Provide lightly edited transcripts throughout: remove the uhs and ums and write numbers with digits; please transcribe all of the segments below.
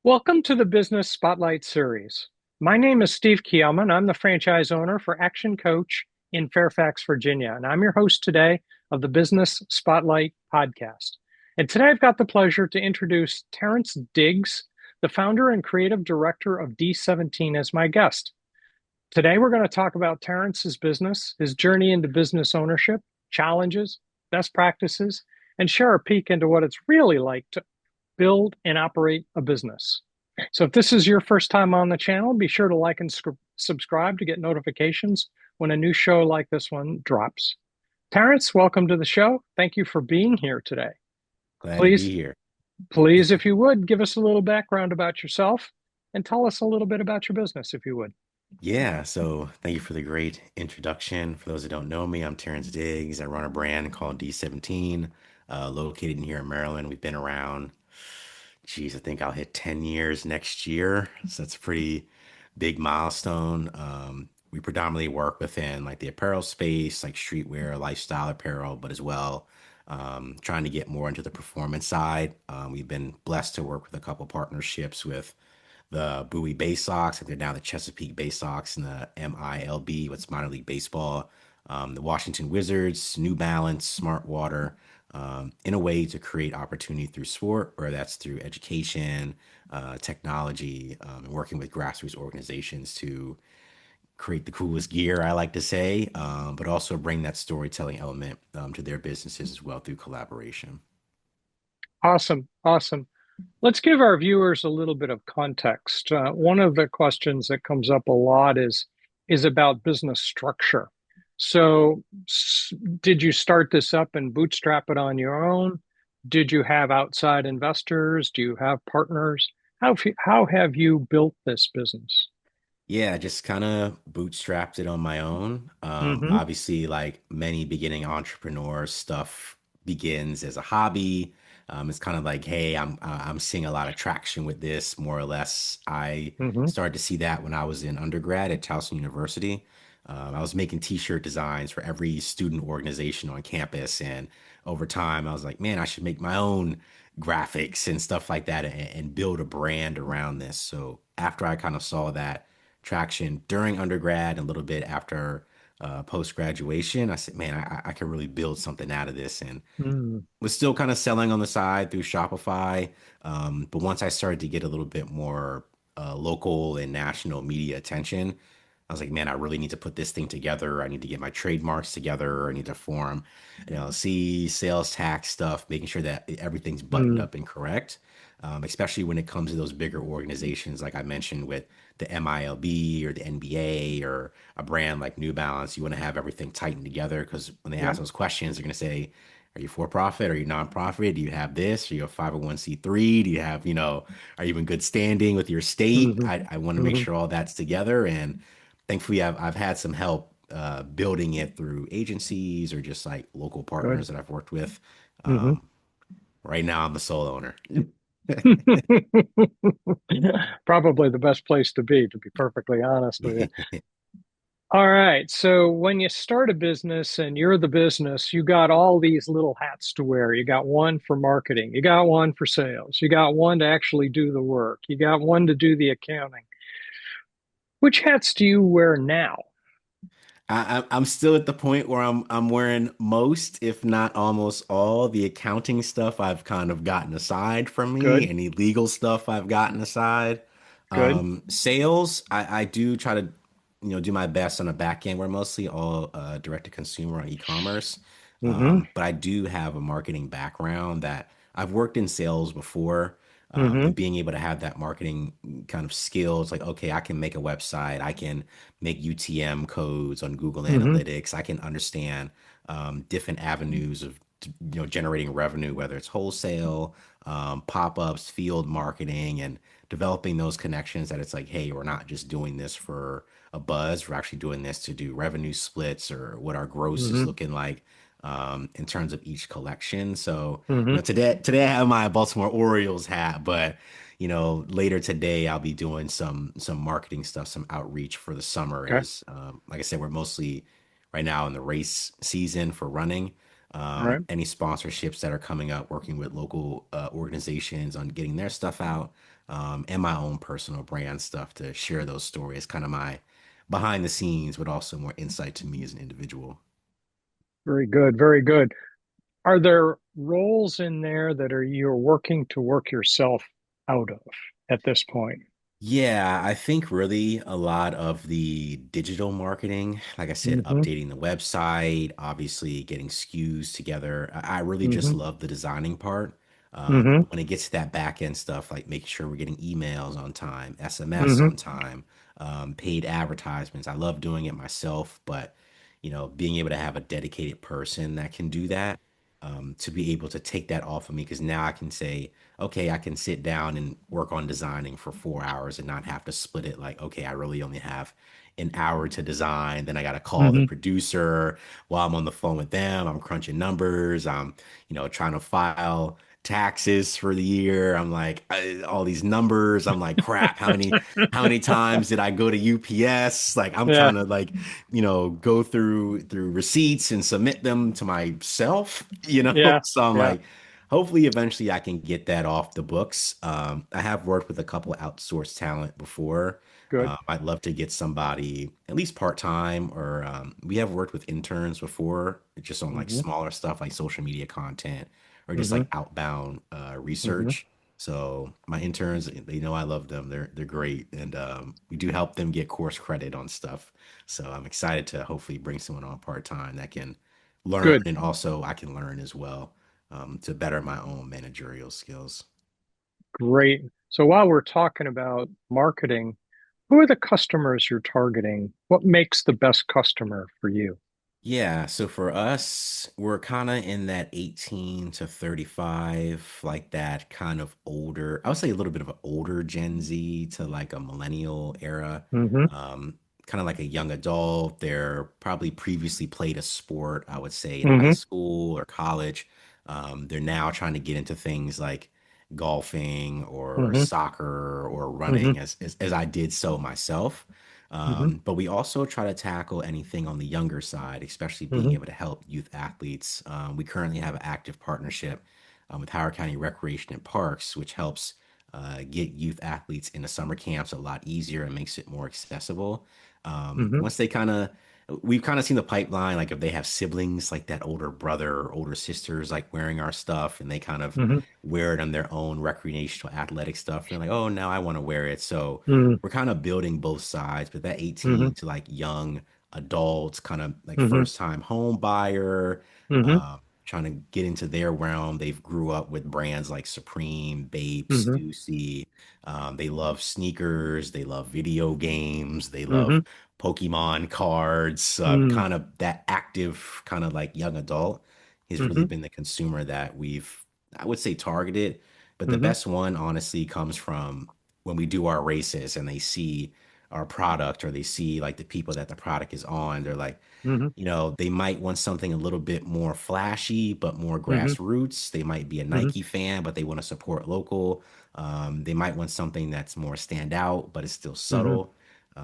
Welcome to the Business Spotlight Series. My name is Steve Chiama, and I'm the franchise owner for Action Coach in Fairfax, Virginia. And I'm your host today of the Business Spotlight podcast. And today I've got the pleasure to introduce Terrance Diggs, the founder and creative director of D17, as my guest. Today we're going to talk about Terrance's business, his journey into business ownership, challenges, best practices, and share a peek into what it's really like to build and operate a business. So if this is your first time on the channel, be sure to like and subscribe to get notifications when a new show like this one drops. Terrance, welcome to the show. Thank you for being here today. Glad to be Please, here. please, if you would, give us a little background about yourself and tell us a little bit about your business, if you would. Yeah, so thank you for the great introduction. For those that don't know me, I'm Terrance Diggs. I run a brand called D17, located in here in Maryland. We've been around, geez, I think I'll hit 10 years next year. So that's a pretty big milestone. We predominantly work within like the apparel space, like streetwear, lifestyle apparel, but as well, trying to get more into the performance side. We've been blessed to work with a couple partnerships with the Bowie Bay Sox. I think they're now the Chesapeake Bay Sox in the MILB, what's minor league baseball. The Washington Wizards, New Balance, Smart Water, in a way to create opportunity through sport, whether that's through education, technology, and working with grassroots organizations to create the coolest gear, I like to say, but also bring that storytelling element to their businesses as well through collaboration. Awesome, awesome. Let's give our viewers a little bit of context. One of the questions that comes up a lot is about business structure. So, did you start this up and bootstrap it on your own? Did you have outside investors? Do you have partners? How have you built this business? Yeah, just kind of bootstrapped it on my own. Hmm. Obviously, like many beginning entrepreneurs, stuff begins as a hobby. It's kind of like, hey, I'm seeing a lot of traction with this, more or less. I Hmm. started to see that when I was in undergrad at Towson University. I was making t-shirt designs for every student organization on campus, and over time, I was like, man, I should make my own graphics and stuff like that and build a brand around this. So after I kind of saw that traction during undergrad and a little bit after post graduation, I said, man, I can really build something out of this. And Mm. was still kind of selling on the side through Shopify. But once I started to get a little bit more local and national media attention, I was like, man, I really need to put this thing together. I need to get my trademarks together. I need to form an LLC, sales tax stuff, making sure that everything's buttoned Mm. up and correct. Especially when it comes to those bigger organizations, like I mentioned with the MILB or the NBA or a brand like New Balance, you want to have everything tightened together because when they Yeah. ask those questions, they're going to say, are you for profit? Are you nonprofit? Do you have this? Are you a 501(c)(3)? Do you have, are you in good standing with your state? Hmm. I want to make Hmm. sure all that's together. And thankfully, I've had some help building it through agencies or just like local Good. partners that I've worked with. Hmm. Um, right now, I'm the sole owner. Probably the best place to be perfectly honest with you. All right. So when you start a business and you're the business, you got all these little hats to wear. You got one for marketing, you got one for sales, you got one to actually do the work, you got one to do the accounting. Which hats do you wear now? I'm still at the point where I'm wearing most, if not almost all, the accounting stuff I've kind of gotten aside from me. Good, Any legal stuff I've gotten aside. good. Sales, I do try to, do my best on the back end. We're mostly all direct to consumer on e-commerce. Mm-hmm. But I do have a marketing background that I've worked in sales before. Mm-hmm. And being able to have that marketing kind of skills, like, okay, I can make a website, I can make UTM codes on Google Mm-hmm. Analytics, I can understand different avenues of generating revenue, whether it's wholesale, pop-ups, field marketing, and developing those connections that it's like, hey, we're not just doing this for a buzz, we're actually doing this to do revenue splits or what our gross is Mm-hmm. looking like in terms of each collection. So, Mm-hmm. today I have my Baltimore Orioles hat, but later today I'll be doing some marketing stuff, some outreach for the summer. Okay. As like I said, we're mostly right now in the race season for running. All right. any sponsorships that are coming up, working with local organizations on getting their stuff out, and my own personal brand stuff to share those stories, kind of my behind the scenes, but also more insight to me as an individual. Very good. Very good. Are there roles in there that are you're working to work yourself out of at this point? Yeah, I think really a lot of the digital marketing, like I said, Mm-hmm. updating the website, obviously getting SKUs together. I really just Mm-hmm. love the designing part. Mm-hmm. When it gets to that back end stuff, like making sure we're getting emails on time, SMS Mm-hmm. on time, paid advertisements. I love doing it myself, but being able to have a dedicated person that can do that, to be able to take that off of me, because now I can say, okay, I can sit down and work on designing for 4 hours and not have to split it like, okay, I really only have an hour to design. Then I got to call the Mm-hmm. producer while I'm on the phone with them. I'm crunching numbers. I'm, trying to file taxes for the year. I'm like, all these numbers. I'm like, crap, how many times did I go to UPS? Like, I'm Yeah. trying to like, go through receipts and submit them to myself, Yeah. So I'm Yeah. like, hopefully, eventually, I can get that off the books. I have worked with a couple outsourced talent before. Good. I'd love to get somebody at least part time, or we have worked with interns before, just on like Mm-hmm. smaller stuff like social media content or just Mm-hmm. like outbound Mm-hmm. research. So my interns, they know I love them. They're great, and we do help them get course credit on stuff. So I'm excited to hopefully bring someone on part time that can learn, Good. and also I can learn as well, to better my own managerial skills. Great. So while we're talking about marketing, who are the customers you're targeting? What makes the best customer for you? Yeah, so for us, we're kind of in that 18 to 35, like that kind of older, I would say a little bit of an older Gen Z to like a millennial era, Mm-hmm. um, kind of like a young adult. They're probably previously played a sport, I would say, in high Mm-hmm. school or college. They're now trying to get into things like golfing or Mm-hmm. soccer or Mm-hmm. running, as I did so myself. Mm-hmm. But we also try to tackle anything on the younger side, especially being Mm-hmm. able to help youth athletes. We currently have an active partnership with Howard County Recreation and Parks, which helps get youth athletes into summer camps a lot easier and makes it more accessible. Mm-hmm. We've kind of seen the pipeline, like if they have siblings, like that older brother or older sisters, like wearing our stuff, and they kind of Mm-hmm. wear it on their own recreational athletic stuff. They're like, oh, now I want to wear it. So Mm-hmm. we're kind of building both sides, but that Mm-hmm. 18 to like young adults, kind of like Mm-hmm. first time home buyer, Mm-hmm. trying to get into their realm. They've grew up with brands like Supreme, Babe, Stussy. They love sneakers. They love video games. They love Mm-hmm. Pokemon cards. Mm-hmm. Kind of that active, kind of like young adult has really Mm-hmm. been the consumer that I would say, targeted. But the Mm-hmm. best one, honestly, comes from when we do our races and they see our product, or they see like the people that the product is on. They're like, Mm-hmm. they might want something a little bit more flashy, but more Mm-hmm. grassroots. They might be a Mm-hmm. Nike fan, but they want to support local. They might want something that's more stand out, but it's still Mm-hmm. subtle.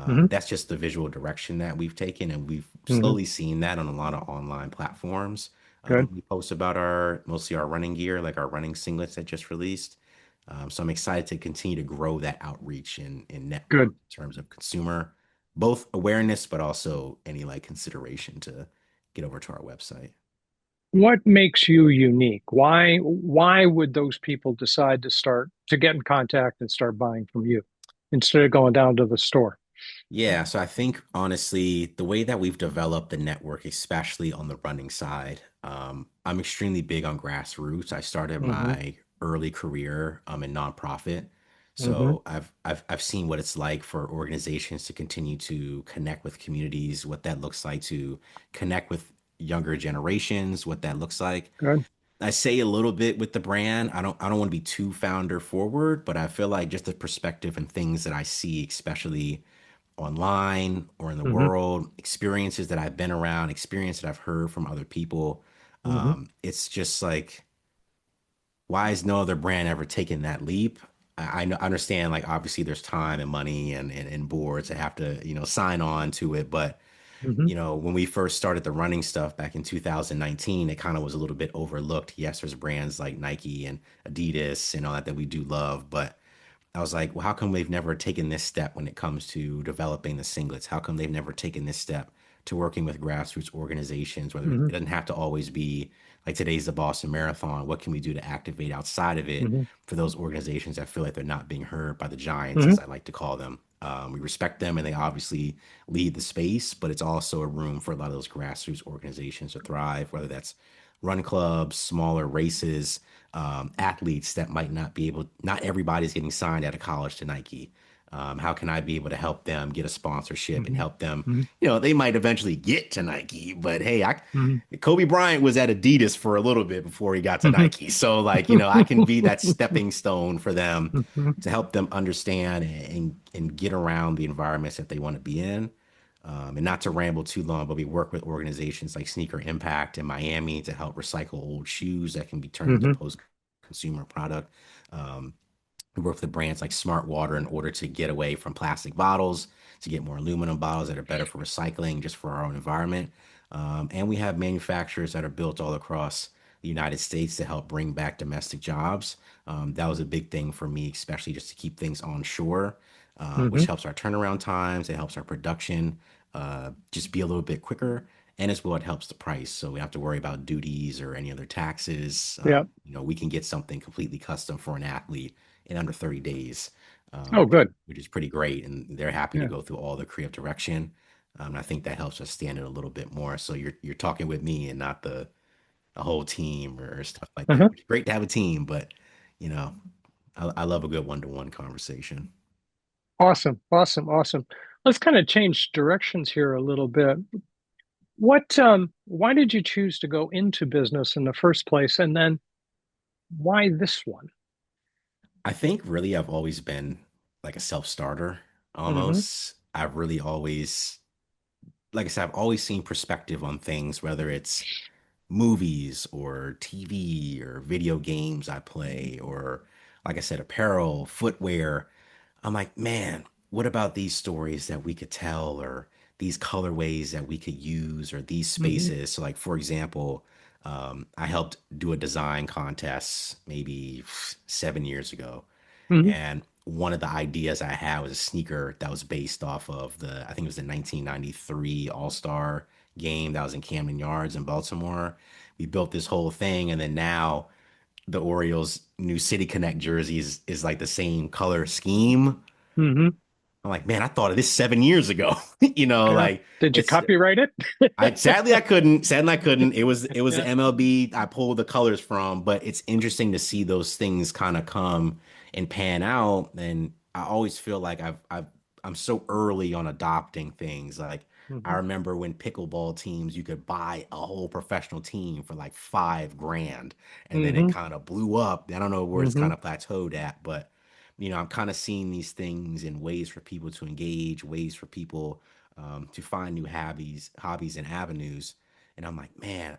Mm-hmm. That's just the visual direction that we've taken, and we've Mm-hmm. slowly seen that on a lot of online platforms. Good. We post about mostly our running gear, like our running singlets that just released. So I'm excited to continue to grow that outreach and network Good. in terms of consumer, both awareness, but also any like consideration to get over to our website. What makes you unique? Why would those people decide to get in contact and start buying from you instead of going down to the store? Yeah, so I think honestly, the way that we've developed the network, especially on the running side, I'm extremely big on grassroots. I started Mm-hmm. my early career in nonprofit, Mm-hmm. so I've seen what it's like for organizations to continue to connect with communities, what that looks like to connect with younger generations, what that looks like. Good. I say a little bit with the brand. I don't want to be too founder forward, but I feel like just the perspective and things that I see, especially online or in the Mm-hmm. world, experiences that I've been around, experience that I've heard from other people. Mm-hmm. It's just like, why is no other brand ever taken that leap? I understand, like, obviously there's time and money and boards that have to, sign on to it, but Hmm. when we first started the running stuff back in 2019, it kind of was a little bit overlooked. Yes, there's brands like Nike and Adidas and all that we do love, but I was like, well, how come they've never taken this step when it comes to developing the singlets? How come they've never taken this step to working with grassroots organizations? Whether it Hmm. doesn't have to always be like today's the Boston Marathon. What can we do to activate outside of it Hmm. for those organizations that feel like they're not being heard by the giants, Hmm. as I like to call them? We respect them and they obviously lead the space, but it's also a room for a lot of those grassroots organizations to thrive, whether that's run clubs, smaller races, athletes that might not be able, not everybody's getting signed out of college to Nike. How can I be able to help them get a sponsorship and Hmm. help them? Hmm. They might eventually get to Nike, but hey, Hmm. Kobe Bryant was at Adidas for a little bit before he got to Hmm. Nike. So, like, I can be that stepping stone for them Hmm. to help them understand and get around the environments that they want to be in. And not to ramble too long, but we work with organizations like Sneaker Impact in Miami to help recycle old shoes that can be turned into Hmm. post-consumer product. Um, we work with brands like Smart Water in order to get away from plastic bottles, to get more aluminum bottles that are better for recycling, just for our own environment. And we have manufacturers that are built all across the United States to help bring back domestic jobs. That was a big thing for me, especially just to keep things on shore, which Hmm. helps our turnaround times. It helps our production just be a little bit quicker. And as well, it helps the price. So we don't have to worry about duties or any other taxes. Yeah. We can get something completely custom for an athlete in under 30 days, Oh, which, good. which is pretty great. And they're happy to Yeah. go through all the creative direction. And I think that helps us stand it a little bit more. So you're talking with me and not the a whole team or stuff like that, Uh-huh. which is great to have a team, but you know, I love a good one-to-one conversation. Awesome. Awesome. Awesome. Let's kind of change directions here a little bit. Why did you choose to go into business in the first place? And then why this one? I think really I've always been like a self-starter Hmm. almost. I've really always, like I said, I've always seen perspective on things, whether it's movies or TV or video games I play, or like I said, apparel, footwear. I'm like, man, what about these stories that we could tell, or these colorways that we could use, or these Hmm. spaces? So, like, for example, I helped do a design contest maybe 7 years ago. Hmm. And one of the ideas I had was a sneaker that was based off of I think it was the 1993 All-Star game that was in Camden Yards in Baltimore. We built this whole thing, and then now the Orioles' new City Connect jerseys is like the same color scheme. Hmm. I'm like, man, I thought of this 7 years ago. Yeah. Like Did you it's copyright it? I sadly I couldn't. Sadly I couldn't. It was the Yeah. MLB I pulled the colors from, but it's interesting to see those things kind of come and pan out. And I always feel like I'm so early on adopting things. Like I Hmm. remember when pickleball teams you could buy a whole professional team for like 5 grand, and then it Hmm. kind of blew up. I don't know where it's Hmm. kind of plateaued at, but I'm kind of seeing these things in ways for people to engage, ways for people to find new hobbies and avenues. And I'm like, man,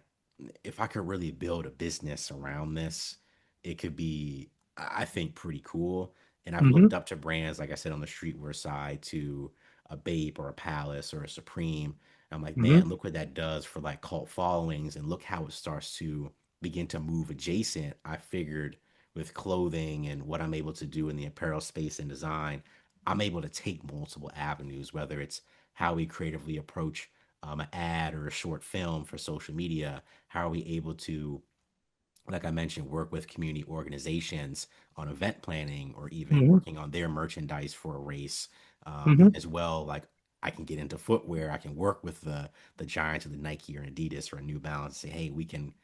if I could really build a business around this, it could be, I think, pretty cool. And I've Hmm. looked up to brands, like I said, on the streetwear side to a Bape or a Palace or a Supreme. I'm like, Hmm. man, look what that does for like cult followings and look how it starts to begin to move adjacent. I figured with clothing and what I'm able to do in the apparel space and design, I'm able to take multiple avenues, whether it's how we creatively approach an ad or a short film for social media. How are we able to, like I mentioned, work with community organizations on event planning or even Hmm. working on their merchandise for a race, Hmm. as well. Like I can get into footwear. I can work with the giants of the Nike or Adidas or a New Balance. Say, hey, we can,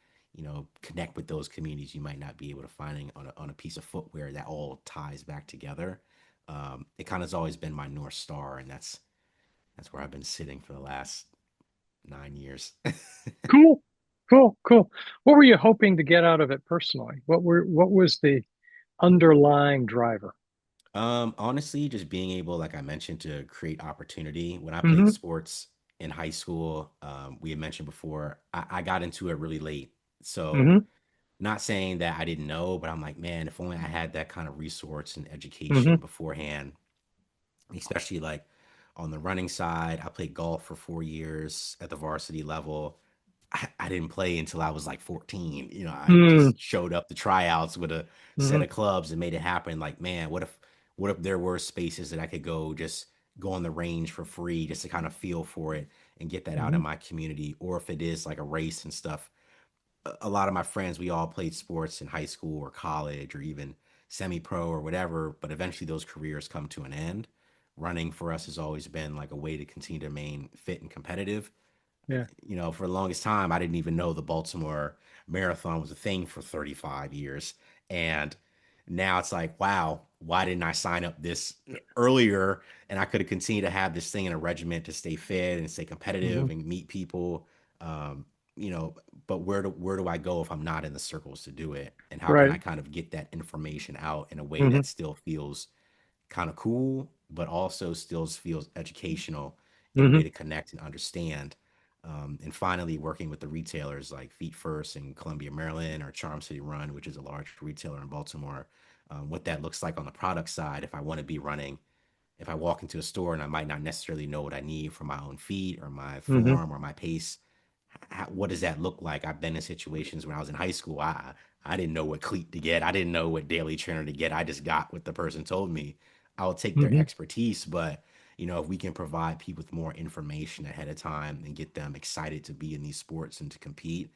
connect with those communities you might not be able to find on a piece of footwear that all ties back together. It kind of has always been my north star, and that's where I've been sitting for the last 9 years. Cool. Cool. Cool. What were you hoping to get out of it personally? What was the underlying driver? Honestly, just being able, like I mentioned, to create opportunity. When I played Hmm. sports in high school, we had mentioned before, I got into it really late. So, Hmm. not saying that I didn't know, but I'm like, man, if only I had that kind of resource and Hmm. education beforehand, especially like On the running side, I played golf for 4 years at the varsity level. I didn't play until I was like 14. I Mm, just showed up to tryouts with a set hmm of clubs and made it happen. Like, man, what if there were spaces that I could go on the range for free just to kind of feel for it and get that out in hmm my community, or if it is like a race and stuff. A lot of my friends, we all played sports in high school or college or even semi-pro or whatever, but eventually those careers come to an end. Running for us has always been like a way to continue to remain fit and competitive. Yeah. For the longest time, I didn't even know the Baltimore Marathon was a thing for 35 years. And now it's like, wow, why didn't I sign up this earlier? And I could have continued to have this thing in a regiment to stay fit and stay hmm competitive and meet people. Um, you know, but where do I go if I'm not in the circles to do it? And how can Right. I kind of get that information out in a way hmm that still feels kind of cool, but also still feels educational in a way hmm to connect and understand. And finally, working with the retailers like Feet First in Columbia, Maryland, or Charm City Run, which is a large retailer in Baltimore, what that looks like on the product side. If I want to be running, if I walk into a store and I might not necessarily know what I need for my own feet or my hmm form or my pace, what does that look like? I've been in situations when I was in high school. I didn't know what cleat to get. I didn't know what daily trainer to get. I just got what the person told me. I'll take their hmm expertise, but if we can provide people with more information ahead of time and get them excited to be in these sports and to compete,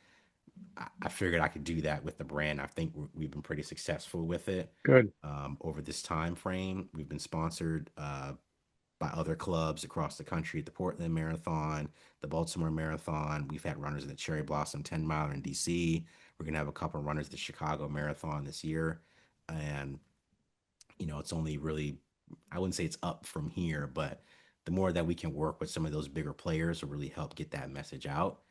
I figured I could do that with the brand. I think we've been pretty successful with it Good. over this time frame. We've been sponsored by other clubs across the country, the Portland Marathon, the Baltimore Marathon. We've had runners at the Cherry Blossom 10 mile in DC. We're going to have a couple of runners at the Chicago Marathon this year. And, it's only really, I wouldn't say it's up from here, but the more that we can work with some of those bigger players will really help get that message out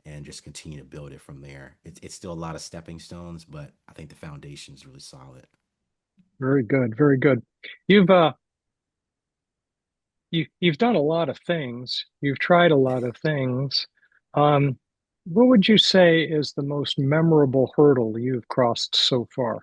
and just continue to build it from there. It's still a lot of stepping stones, but I think the foundation is really solid. Very good. Very good. You've you've done a lot of things. You've tried a lot of things. Um, what would you say is the most memorable hurdle you've crossed so far?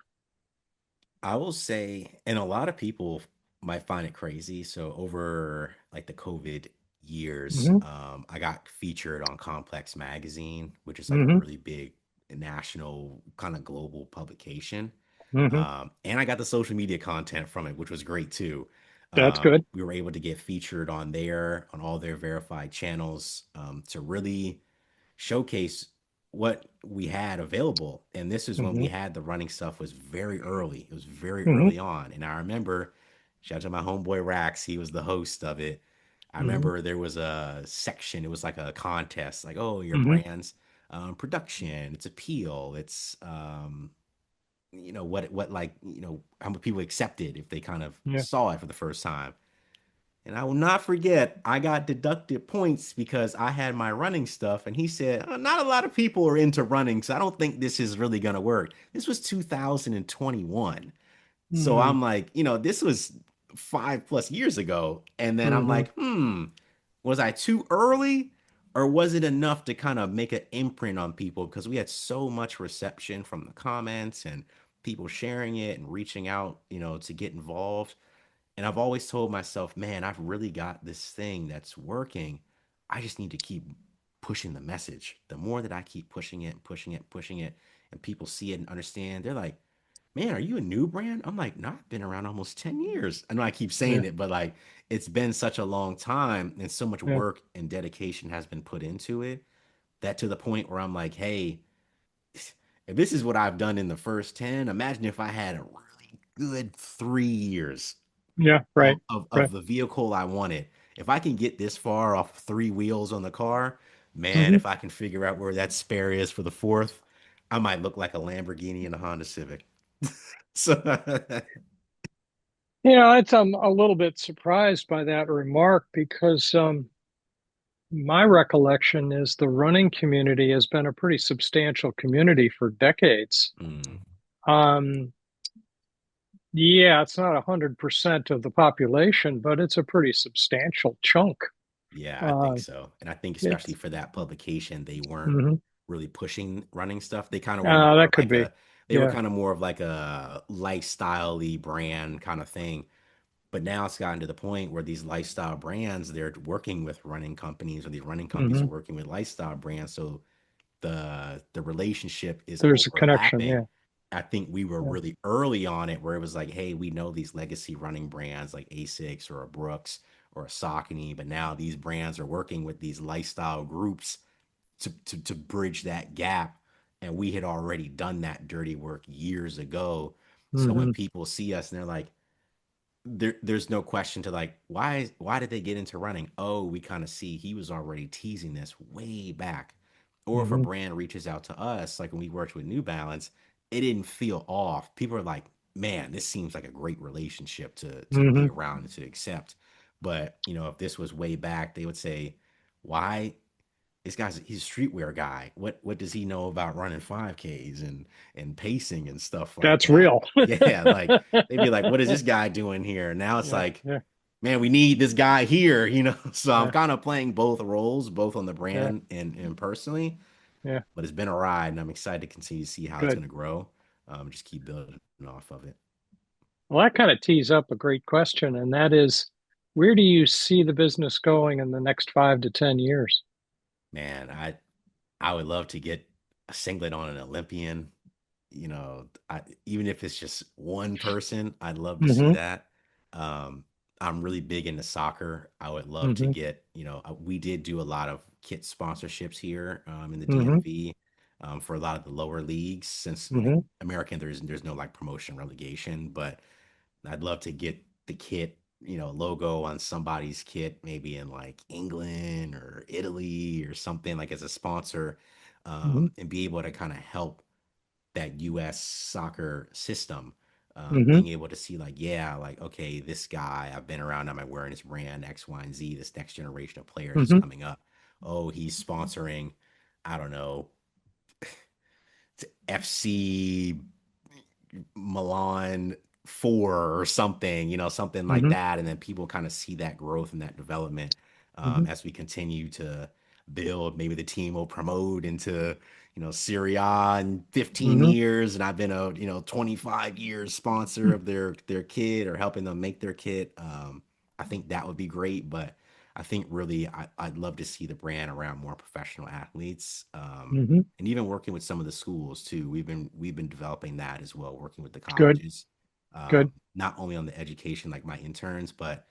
I will say, and a lot of people might find it crazy. So over like the COVID years, hmm I got featured on Complex Magazine, which is like a hmm really big national kind of global publication. hmm And I got the social media content from it, which was great too. That's good. We were able to get featured on all their verified channels to really showcase what we had available. And this is when we hmm had the running stuff was very early. It was very hmm early on. And I remember, shout out to my homeboy Rax, he was the host of it. I hmm remember there was a section, it was like a contest, like, oh, your hmm brand's production, its appeal, it's what like, how many people accepted if they kind of Yeah. saw it for the first time. And I will not forget, I got deducted points because I had my running stuff. And he said, not a lot of people are into running, so I don't think this is really going to work. This was 2021. So hmm I'm like, this was 5+ years ago. And then I'm hmm like, was I too early? Or was it enough to kind of make an imprint on people? Because we had so much reception from the comments and people sharing it and reaching out, to get involved. And I've always told myself, man, I've really got this thing that's working. I just need to keep pushing the message. The more that I keep pushing it, pushing it, pushing it, and people see it and understand, they're like, man, are you a new brand? I'm like, no, I've been around almost 10 years. I know I keep saying Yeah. it, but like, it's been such a long time and so much Yeah. work and dedication has been put into it that to the point where I'm like, hey, if this is what I've done in the first 10, imagine if I had a really good 3 years Yeah. of, Right. of, Right. of the vehicle I wanted. If I can get this far off three wheels on the car, man, hmm if I can figure out where that spare is for the fourth, I might look like a Lamborghini and a Honda Civic. So, It's I'm a little bit surprised by that remark because my recollection is the running community has been a pretty substantial community for decades. mm, Um, yeah, it's not 100% of the population, but it's a pretty substantial chunk. yeah, I think Uh, so. And I think especially it's for that publication, they weren't mhm. really pushing running stuff. They kind of were more That of could be. they were Yeah. kind of more of like a lifestyle-y brand kind of thing. But now it's gotten to the point where these lifestyle brands, they're working with running companies, or these running companies are Hmm. working with lifestyle brands. So the relationship is There's a connection. overlapping. Yeah. I think we were Yeah. really early on it where it was like, hey, we know these legacy running brands like Asics or a Brooks or a Saucony, but now these brands are working with these lifestyle groups to bridge that gap. And we had already done that dirty work years ago. So when Hmm. people see us and they're like, there's no question to like, why did they get into running? Oh, we kind of see he was already teasing this way back. Or if a Hmm. brand reaches out to us, like when we worked with New Balance, it didn't feel off. People are like, man, this seems like a great relationship to be Hmm. around and to accept. But if this was way back, they would say, why this guy's he's a streetwear guy. What does he know about running 5Ks and pacing and stuff like That's that? real. Yeah, like they'd be like, what is this guy doing here? Now it's Yeah. like, Yeah. man, we need this guy here. So I'm Yeah. kind of playing both roles, both on the Yeah. brand and personally. Yeah. But it's been a ride, and I'm excited to continue to see how it's Good. going to grow. Just keep building off of it. Well, that kind of tees up a great question, and that is, where do you see the business going in the next 5 to 10 years? Man, I would love to get a singlet on an Olympian. Even if it's just one person, I'd love to see Hmm. that. Um, I'm really big into soccer. I would love to Hmm. get, we did do a lot of kit sponsorships here in the Hmm. DMV for a lot of the lower leagues since Hmm. American, there's no like promotion relegation, but I'd love to get the kit, logo on somebody's kit, maybe in like England or Italy or something like as a sponsor, Hmm. and be able to kind of help that US soccer system. Hmm. Being able to see like, yeah, like, okay, this guy, I've been around, I'm wearing his brand X, Y, and Z. This next generation of players is Hmm. coming up. Oh, he's sponsoring, I don't know, FC Milan 4 or something, something like Hmm. that. And then people kind of see that growth and that development Hmm. as we continue to build. Maybe the team will promote into, Serie A in 15 Hmm. years. And I've been a, 25 years sponsor of their kit or helping them make their kit. I think that would be great. But I think really I'd love to see the brand around more professional athletes. Hmm. And even working with some of the schools too. We've been developing that as well, working with the Good. colleges, Good. not only on the education like my interns, but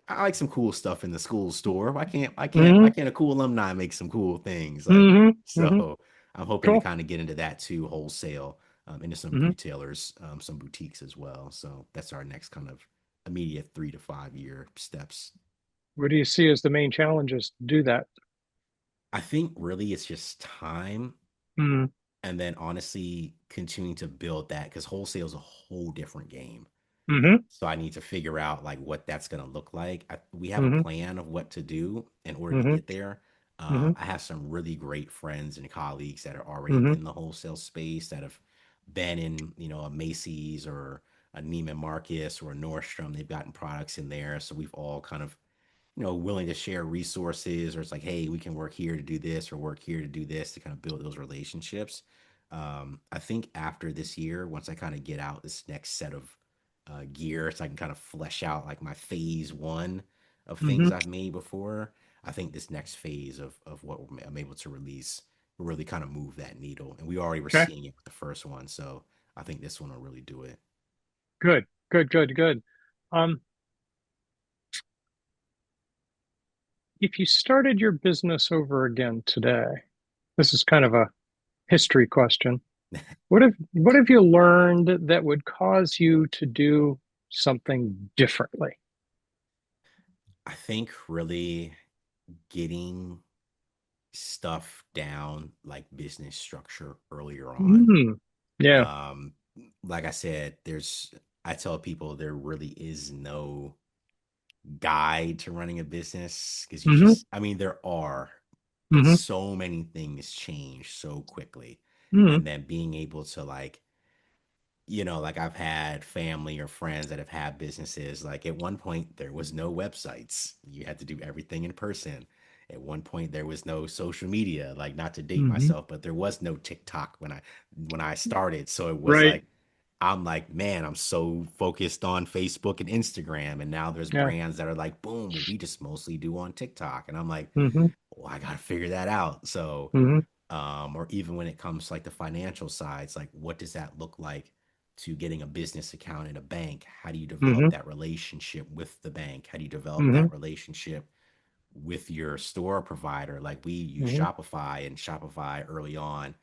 I like some cool stuff in the school store. Why Hmm. can't a cool alumni make some cool things like Hmm. Hmm. so? I'm hoping to Cool. kind of get into that too, wholesale, into some Hmm. retailers, some boutiques as well. So that's our next kind of immediate 3 to 5 year steps. What do you see as the main challenges to do that? I think really it's just time Hmm. and then honestly continuing to build that because wholesale is a whole different game. Hmm. So I need to figure out like what that's going to look like. We have a Hmm. plan of what to do in order to Hmm. get there. Hmm. I have some really great friends and colleagues that are already Hmm. in the wholesale space that have been in, a Macy's or a Neiman Marcus or a Nordstrom. They've gotten products in there. So we've all kind of willing to share resources, or it's like, hey, we can work here to do this or work here to do this to kind of build those relationships. I think after this year, once I kind of get out this next set of gear, so I can kind of flesh out like my phase one of things Hmm. I've made before. I think this next phase of what I'm able to release will really kind of move that needle. And we already were Okay. seeing it with the first one. So I think this one will really do it. Good. Good. Good. Good. Um, if you started your business over again today, this is kind of a history question. What have you learned that would cause you to do something differently? I think really getting stuff down like business structure earlier on. Mm, yeah. Um, like I said, I tell people there really is no guide to running a business because Hmm. I mean, there are, but Hmm. so many things change so quickly. Hmm. And then being able to like, like I've had family or friends that have had businesses. Like at one point, there was no websites. You had to do everything in person. At one point, there was no social media. Like not to date Hmm. myself, but there was no TikTok when I started. So it was Right. like I'm like, man, I'm so focused on Facebook and Instagram. And now there's Yeah. brands that are like, boom, well, we just mostly do on TikTok. And I'm like, Mm-hmm. well, I got to figure that out. So, Mm-hmm. or even when it comes to like the financial sides, like what does that look like to getting a business account in a bank? How do you develop Mm-hmm. that relationship with the bank? How do you develop Mm-hmm. that relationship with your store provider? Like we use Mm-hmm. Shopify, and Shopify early on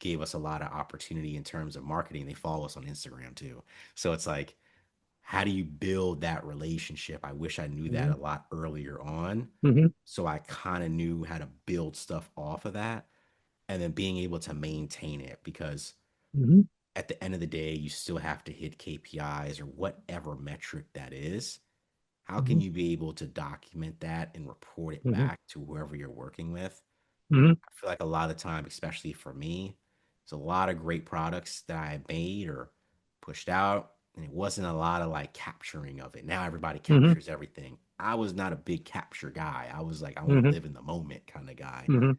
gave us a lot of opportunity in terms of marketing. They follow us on Instagram too. So it's like, how do you build that relationship? I wish I knew that Mm-hmm. a lot earlier on. Mm-hmm. So I kind of knew how to build stuff off of that and then being able to maintain it because Mm-hmm. at the end of the day, you still have to hit KPIs or whatever metric that is. How can Mm-hmm. you be able to document that and report it Mm-hmm. back to whoever you're working with? Mm-hmm. I feel like a lot of the time, especially for me, there's a lot of great products that I made or pushed out, and it wasn't a lot of like capturing of it. Now everybody Mm-hmm. captures everything. I was not a big capture guy. I was like, I want to Mm-hmm. live in the moment kind of guy. Mm-hmm.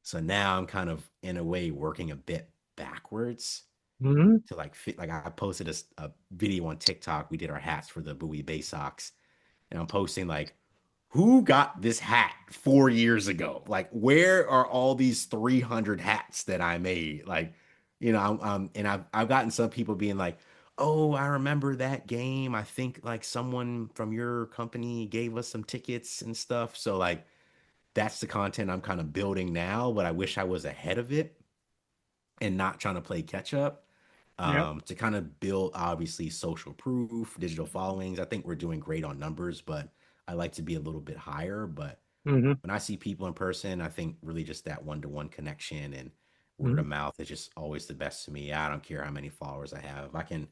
So now I'm kind of in a way working a bit backwards Mm-hmm. to like fit. Like I posted a video on TikTok. We did our hats for the Bowie Bay Sox, and I'm posting like, who got this hat 4 years ago? Like, where are all these 300 hats that I made? Like, and I've gotten some people being like, oh, I remember that game. I think like someone from your company gave us some tickets and stuff. So like, that's the content I'm kind of building now, but I wish I was ahead of it and not trying to play catch up. Yeah. To kind of build obviously social proof, digital followings. I think we're doing great on numbers, but I like to be a little bit higher. But Mm-hmm. when I see people in person, I think really just that one-to-one connection and word Mm-hmm. of mouth is just always the best to me. I don't care how many followers I have. If I can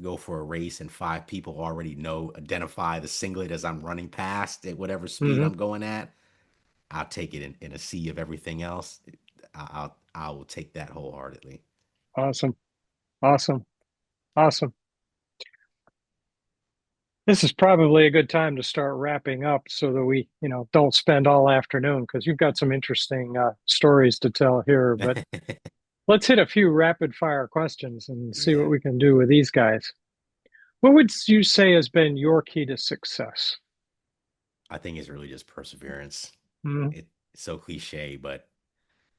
go for a race and five people already identify the singlet as I'm running past at whatever speed Mm-hmm. I'm going at, I'll take it in a sea of everything else. I will take that wholeheartedly. Awesome. Awesome. Awesome. This is probably a good time to start wrapping up so that we, don't spend all afternoon because you've got some interesting stories to tell here. But let's hit a few rapid fire questions and see what Yeah. we can do with these guys. What would you say has been your key to success? I think it's really just perseverance. Mm-hmm. It's so cliche, but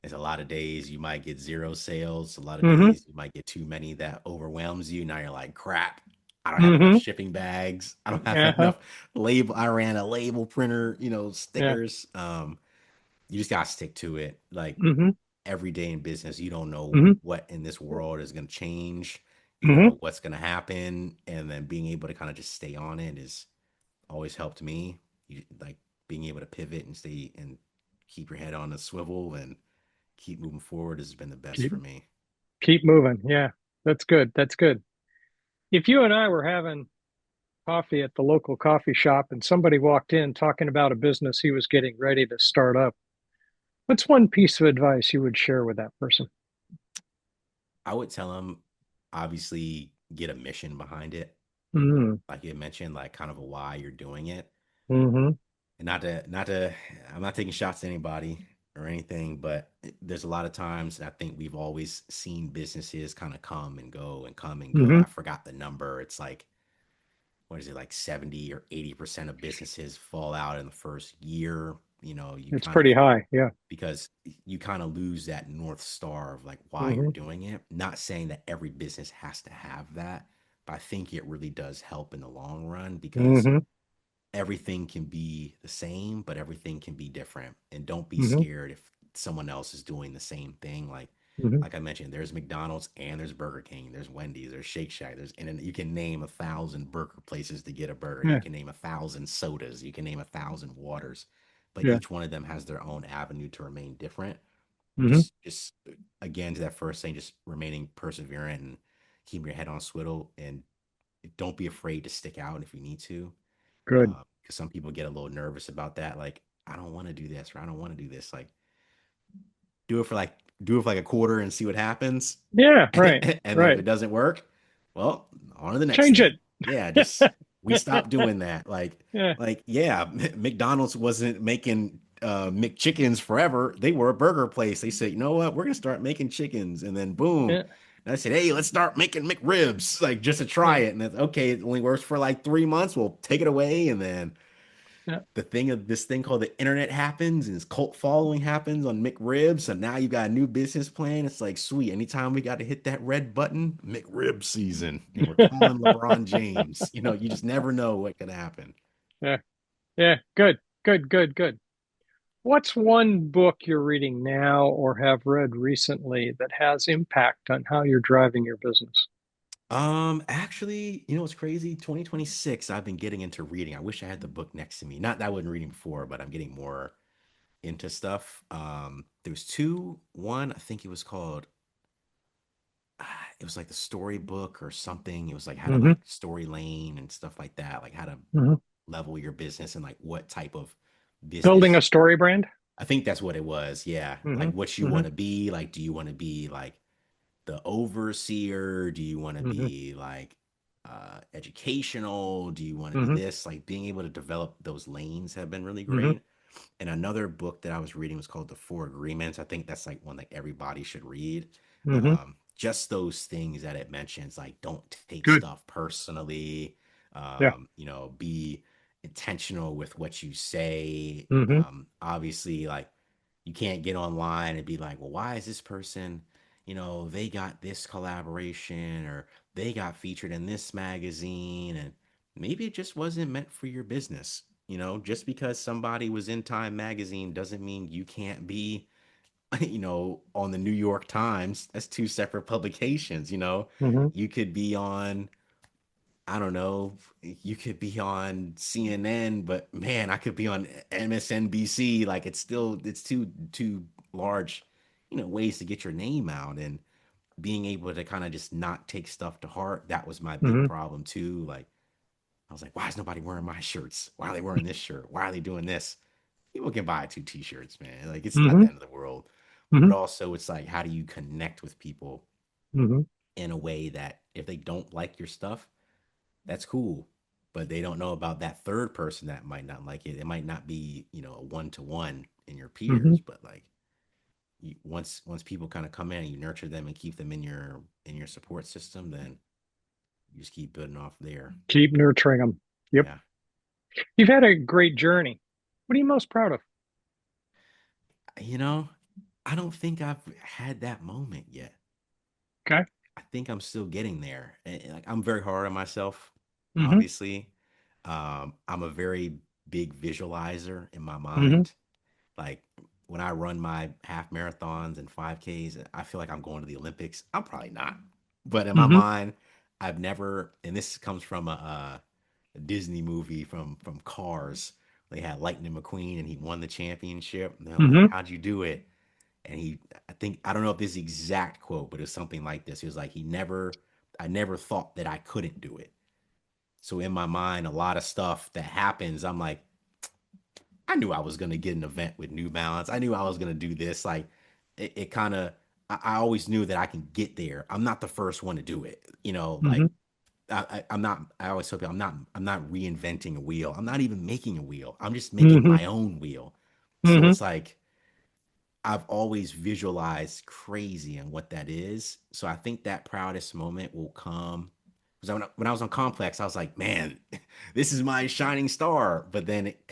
there's a lot of days you might get zero sales. A lot of Mm-hmm. days you might get too many that overwhelms you. Now you're like, crap, I don't have enough Mm-hmm. shipping bags. I don't have Uh-huh. enough label. I ran a label printer, Yeah. stickers. You just gotta stick to it. Like Mm-hmm. every day in business, you don't know Mm-hmm. what in this world is gonna change. You don't Mm-hmm. know what's gonna happen. And then being able to kind of just stay on it is always helped me. Like being able to pivot and stay and keep your head on a swivel and keep moving forward has been the best Keep for me. keep moving. Yeah. That's good. That's good. If you and I were having coffee at the local coffee shop and somebody walked in talking about a business he was getting ready to start up, what's one piece of advice you would share with that person? I would tell them, obviously, get a mission behind it. Mm-hmm. Like you mentioned, like kind of a why you're doing it. Mm-hmm. And I'm not taking shots at anybody or anything, but there's a lot of times I think we've always seen businesses kind of come and go and come and go. Mm-hmm. I forgot the number. It's like, what is it, like 70 or 80% of businesses fall out in the first year. You It's kind of pretty high. Yeah. because you kind of lose that north star of like why you're Mm-hmm. doing it. Not saying that every business has to have that, but I think it really does help in the long run because Mm-hmm. everything can be the same, but everything can be different. And don't be Mm-hmm. scared if someone else is doing the same thing. Mm-hmm. Like I mentioned, there's McDonald's and there's Burger King, there's Wendy's, there's Shake Shack, and you can name 1,000 burger places to get a burger. You Yeah. can name 1,000 sodas, you can name 1,000 waters, but Yeah. each one of them has their own avenue to remain different. Mm-hmm. Just again to that first thing, just remaining perseverant and keep your head on swivel and don't be afraid to stick out if you need to. Good. Because some people get a little nervous about that. Like, I don't want to do this or I don't want to do this. Like, do it for like do it for like a quarter and see what happens. Yeah. Right. And then if Right. it doesn't work, well, on to the next Change thing. it. Yeah, just we stopped doing that. Yeah. Yeah, McDonald's wasn't making McChickens forever. They were a burger place. They said, you know what, we're gonna start making chickens, and then boom, Yeah. And I said, hey, let's start making McRibs, like just to try Yeah. it. And that's okay, it only works for like 3 months. We'll take it away. And then Yeah. this thing called the internet happens and this cult following happens on McRib. So now you got a new business plan. It's like, sweet. Anytime we got to hit that red button, McRib season. And we're calling LeBron James. You just never know what could happen. Yeah. Yeah. Good. Good. Good. Good. What's one book you're reading now or have read recently that has impact on how you're driving your business? Actually, what's crazy? 2026, I've been getting into reading. I wish I had the book next to me. Not that I wasn't reading before, but I'm getting more into stuff. There's two. One, I think it was called it was like the storybook or something. It was like how to Hmm. like story lane and stuff like that, like how to Hmm. level your business and like what type of Building business. a story brand. I think that's what it was. Yeah. Hmm. Like what you Hmm. want to be. Like, do you want to be like the overseer? Do you want to Hmm. be like educational? Do you want to be Hmm. this? Like being able to develop those lanes have been really Hmm. great. And another book that I was reading was called The Four Agreements. I think that's like one that everybody should read. Hmm. Just those things that it mentions, like don't take Good. stuff personally, Yeah. be intentional with what you say. Hmm. Obviously, like you can't get online and be like, well, why is this person, they got this collaboration or they got featured in this magazine and maybe it just wasn't meant for your business. Just because somebody was in Time magazine doesn't mean you can't be, on the New York Times. That's two separate publications. Hmm. You could be on, I don't know, you could be on CNN, but man, I could be on MSNBC. Like it's too large, ways to get your name out and being able to kind of just not take stuff to heart. That was my big Hmm. problem too. Like I was like, why is nobody wearing my shirts? Why are they wearing this shirt? Why are they doing this? People can buy two t-shirts, man. Like it's not Hmm. the end of the world. But Hmm. also it's like, how do you connect with people Hmm. in a way that if they don't like your stuff, that's cool. But they don't know about that third person that might not like it. It might not be, a one-to-one in your Hmm. peers, but like once people kind of come in and you nurture them and keep them in your support system, then you just keep building off there. Keep nurturing them. Yep. Yeah. You've had a great journey. What are you most proud of? You know, I don't think I've had that moment yet. Okay. I think I'm still getting there. Like I'm very hard on myself, Hmm. obviously. I'm a very big visualizer in my Hmm. mind. Like when I run my half marathons and 5Ks, I feel like I'm going to the Olympics. I'm probably not. But in my Hmm. mind, I've never, and this comes from a Disney movie from Cars. They had Lightning McQueen and he won the championship. And they're like, Hmm. how'd you do it? And I don't know if this is the exact quote, but it was something like this. He was like, I never thought that I couldn't do it. So in my mind, a lot of stuff that happens, I'm like, I knew I was going to get an event with New Balance. I knew I was going to do this. Like it kind of, I always knew that I can get there. I'm not the first one to do it. Hmm. Like I'm not, I always tell people I'm not reinventing a wheel. I'm not even making a wheel. I'm just making Hmm. my own wheel. So Hmm. it's like, I've always visualized crazy and what that is. So I think that proudest moment will come because when I was on Complex, I was like, man, this is my shining star. But then it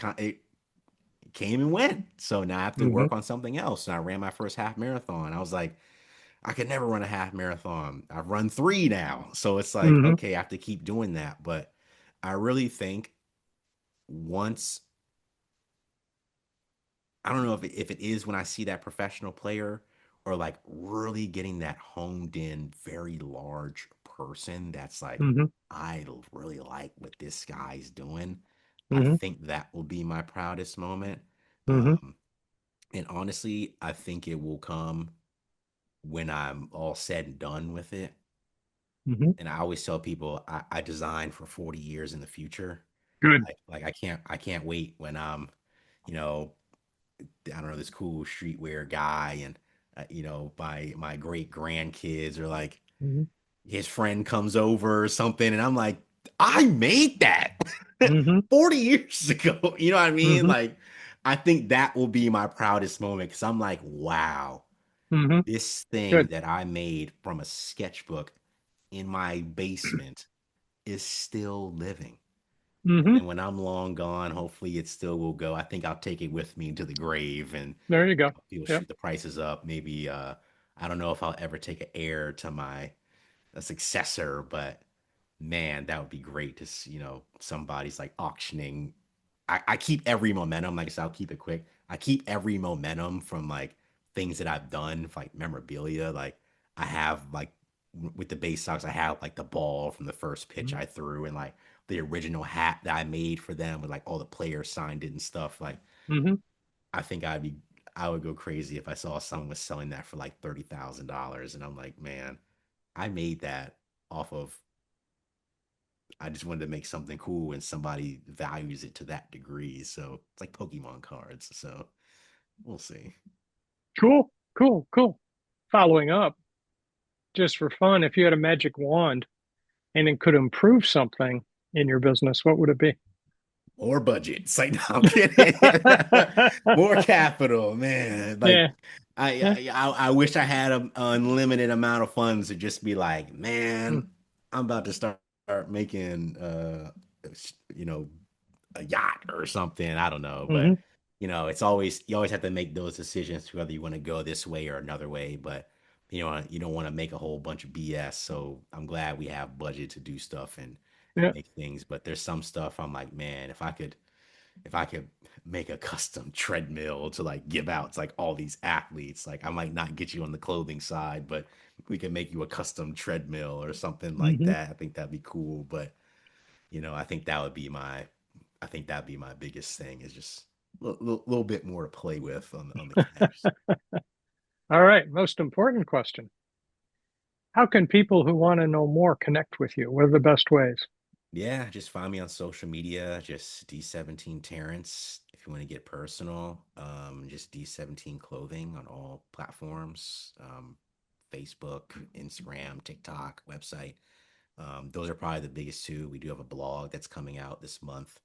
came and went. So now I have to Hmm. work on something else. And I ran my first half marathon. I was like, I could never run a half marathon. I've run three now. So it's like, Hmm. okay, I have to keep doing that. But I really think once I don't know if it is when I see that professional player or like really getting that honed in, very large person that's like, Hmm. I really like what this guy's doing. I Hmm. think that will be my proudest moment. Hmm. Um, and honestly, I think it will come when I'm all said and done with it. Hmm. And I always tell people I design for 40 years in the future. Good. Like I can't wait when I'm, you know, I don't know, this cool streetwear guy, and my great grandkids are like, Hmm. his friend comes over or something, and I'm like, I made that Hmm. 40 years ago. You know what I mean? Hmm. Like, I think that will be my proudest moment because I'm like, wow, Mm-hmm. This thing Good. that I made from a sketchbook in my basement is still living. And Mm-hmm. then when I'm long gone, hopefully it still will go. I think I'll take it with me into the grave and There you go. you'll Yep. shoot the prices up. Maybe I don't know if I'll ever take an heir to my a successor, but man, that would be great to see, somebody's like auctioning. I keep every momentum, like I said, I'll keep it quick. I keep every momentum from like things that I've done, like memorabilia. Like I have like with the base socks, I have like the ball from the first pitch I threw and like the original hat that I made for them with like all the players signed it and stuff. Like Mm-hmm. I think I would go crazy if I saw someone was selling that for like $30,000. And I'm like, man, I made that off of I just wanted to make something cool and somebody values it to that degree. So it's like Pokemon cards. So we'll see. Cool. Cool. Cool. Following up, just for fun, if you had a magic wand and it could improve something in your business, what would it be? More budget. It's like, no, I'm kidding. More capital, man. Like Yeah. Yeah. I wish I had an unlimited amount of funds to just be like, man, I'm about to start making you know, a yacht or something. I don't know, but Mm-hmm. it's always you always have to make those decisions whether you want to go this way or another way. But you don't want to make a whole bunch of BS. So I'm glad we have budget to do stuff and Yeah. make things. But there's some stuff I'm like, man, if I could make a custom treadmill to like give out to like all these athletes, like I might not get you on the clothing side, but we can make you a custom treadmill or something like Mm-hmm. that. I think that'd be cool. But I think I think that'd be my biggest thing is just little bit more to play with on the cash. All right. Most important question. How can people who want to know more connect with you? What are the best ways? Yeah, just find me on social media, just D17 Terrance if you want to get personal. Just D17 clothing on all platforms. Facebook, Instagram, TikTok, website. Those are probably the biggest two. We do have a blog that's coming out this month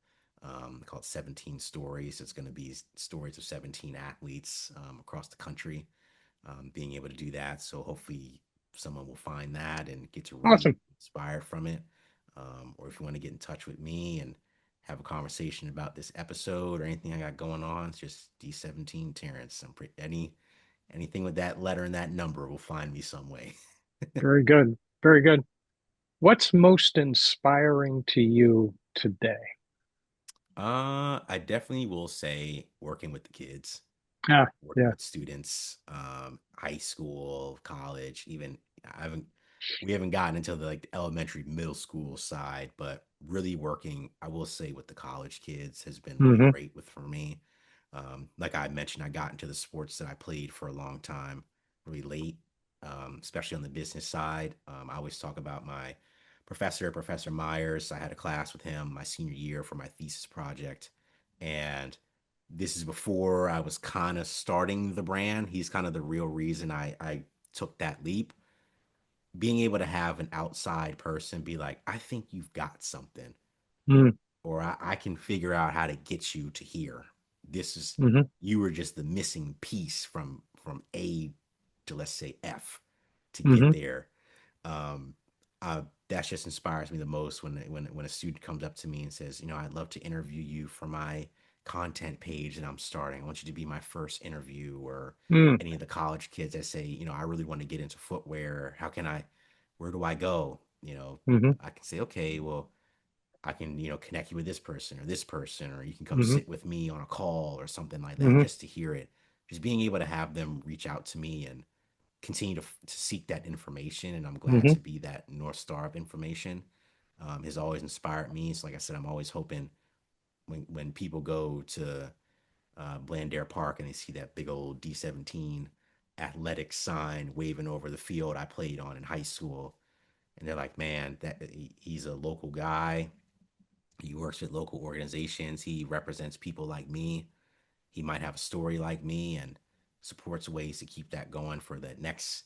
called 17 Stories. It's going to be stories of 17 athletes across the country being able to do that. So hopefully someone will find that and get to read, Awesome. inspire from it. Or if you want to get in touch with me and have a conversation about this episode or anything I got going on, it's just D17 Terrance. Anything with that letter and that number will find me some way. Very good. Very good. What's most inspiring to you today? I definitely will say working with the kids, Ah, working yeah. with students, high school, college, even I haven't we haven't gotten into the like the elementary, middle school side, but really working, I will say with the college kids has been really Mm-hmm. great with for me. Like I mentioned, I got into the sports that I played for a long time, really late, especially on the business side. I always talk about my professor, Professor Myers. I had a class with him my senior year for my thesis project, and this is before I was kind of starting the brand. He's kind of the real reason I took that leap. Being able to have an outside person be like, I think you've got something, or I can figure out how to get you to here. This is Mm-hmm. you were just the missing piece from A to let's say F to get Mm-hmm. there. Um, that just inspires me the most when a student comes up to me and says, I'd love to interview you for my content page that I'm starting. I want you to be my first interview, or Mm-hmm. any of the college kids that say, I really want to get into footwear. Where do I go? Mm-hmm. I can say, okay, well, I can, connect you with this person, or you can come Mm-hmm. sit with me on a call or something like that Mm-hmm. just to hear it. Just being able to have them reach out to me and continue to seek that information. And I'm glad Mm-hmm. to be that North Star of information. Has always inspired me. So, like I said, I'm always hoping when people go to Blandare Park and they see that big old D17 athletic sign waving over the field I played on in high school, and they're like, man, he's a local guy. He works with local organizations. He represents people like me. He might have a story like me and supports ways to keep that going for the next,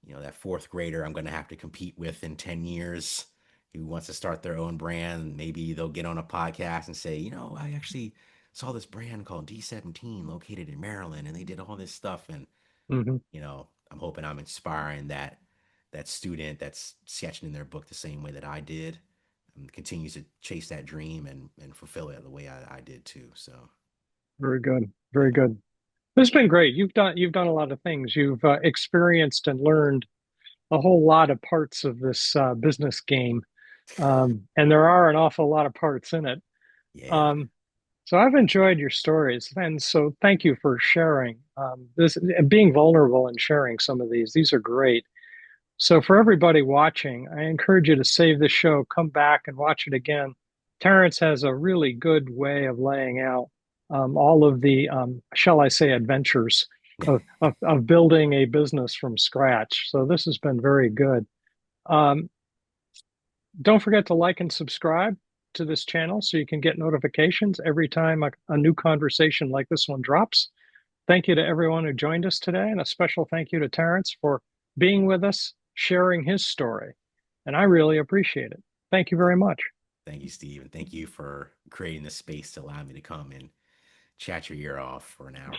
that fourth grader I'm going to have to compete with in 10 years who wants to start their own brand. Maybe they'll get on a podcast and say, I actually saw this brand called D17 located in Maryland and they did all this stuff. And Hmm. I'm hoping I'm inspiring that student that's sketching in their book the same way that I did, and continues to chase that dream and fulfill it the way I did too. So Very good. Very yeah, good. This has been great. You've done a lot of things. You've experienced and learned a whole lot of parts of this business game, and there are an awful lot of parts in it. yeah, Um, so I've enjoyed your stories, and so thank you for sharing this, being vulnerable and sharing some of these. These are great. So for everybody watching, I encourage you to save the show, come back and watch it again. Terrance has a really good way of laying out all of the, shall I say, adventures of building a business from scratch. So this has been very good. Um, don't forget to like and subscribe to this channel so you can get notifications every time a new conversation like this one drops. Thank you to everyone who joined us today, and a special thank you to Terrance for being with us, sharing his story. And I really appreciate it. Thank you very much. thank you, Steve, and thank you for creating this space to allow me to come and chat your ear off for an hour.